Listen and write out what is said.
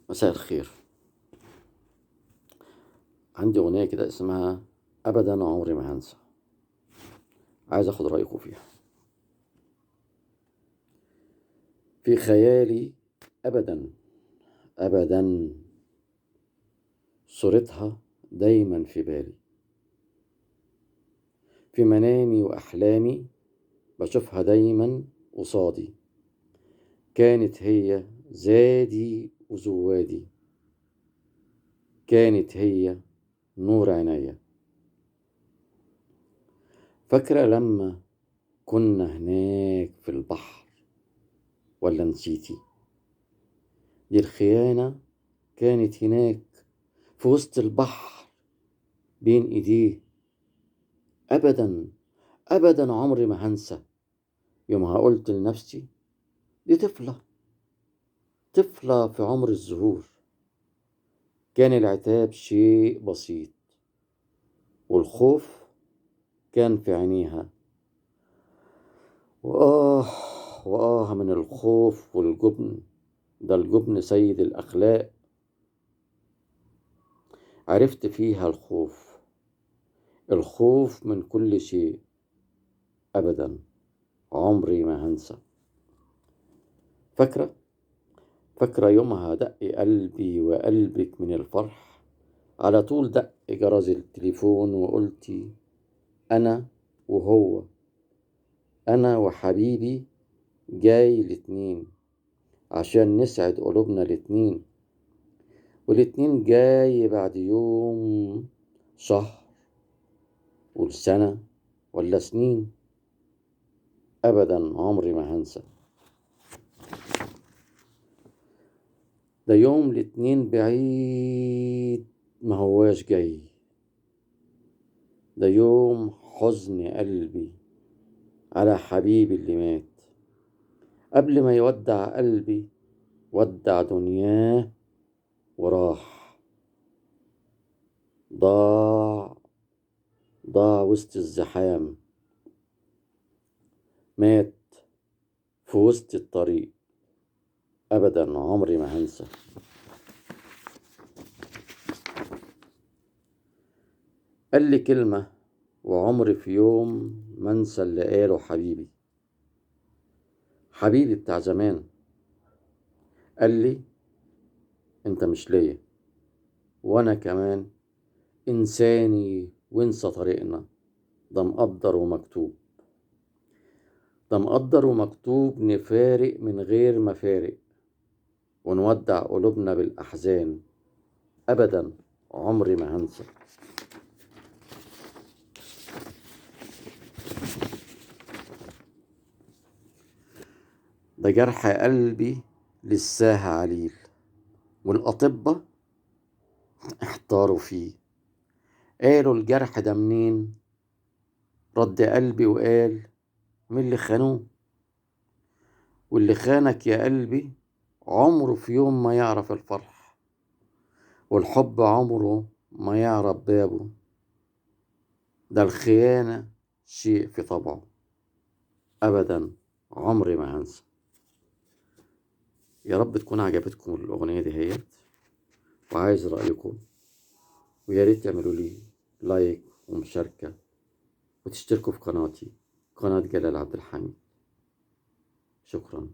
مساء الخير. عندي أغنية كده اسمها أبدا عمري ما هنسى، عايز أخد رأيكم فيها. في خيالي أبدا أبدا صورتها دايما في بالي، في منامي وأحلامي بشوفها دايما قصادي. كانت هي زادي وزوادي، كانت هي نور عينيا. فاكرة لما كنا هناك في البحر ولا نسيتي؟ دي الخيانة كانت هناك في وسط البحر بين ايديه. ابدا ابدا عمري ما هنسى يومها قلت لنفسي دي طفلة في عمر الزهور. كان العتاب شيء بسيط والخوف كان في عينيها، وآه وآه من الخوف والجبن. ده الجبن سيد الأخلاق. عرفت فيها الخوف من كل شيء. أبدا عمري ما هنسى. فاكرة يومها دق قلبي وقلبك من الفرح. على طول دق جرس التليفون وقلتي أنا وهو، أنا وحبيبي جاي الاتنين عشان نسعد قلوبنا الاتنين. والاتنين جاي بعد يوم، شهر، والسنة ولا سنين. أبدا عمري ما هنسى. ده يوم الاتنين بعيد ما هواش جاي. ده يوم حزن قلبي على حبيبي اللي مات. قبل ما يودع قلبي ودع دنياه وراح. ضاع وسط الزحام. مات في وسط الطريق. أبدا عمري ما هنسى. قال لي كلمة وعمري في يوم ما انسى اللي قاله حبيبي بتاع زمان. قال لي انت مش ليا، وانا كمان انساني وانسى طريقنا. ده مقدر ومكتوب، ده مقدر ومكتوب نفارق من غير مفارق ونودع قلوبنا بالأحزان. أبدا عمري ما هنسى. ده جرح قلبي لساه عليل، والأطباء احتاروا فيه. قالوا الجرح ده منين؟ رد قلبي وقال من اللي خانوه. واللي خانك يا قلبي عمره في يوم ما يعرف الفرح، والحب عمره ما يعرف بابه. ده الخيانة شيء في طبعه. أبدا عمري ما هنسى. يا رب تكون عجبتكم الأغنية دي وعايز رأيكم، ويا ريت تعملوا لي لايك ومشاركة وتشتركوا في قناتي، قناة جلال عبد الحميد. شكرا.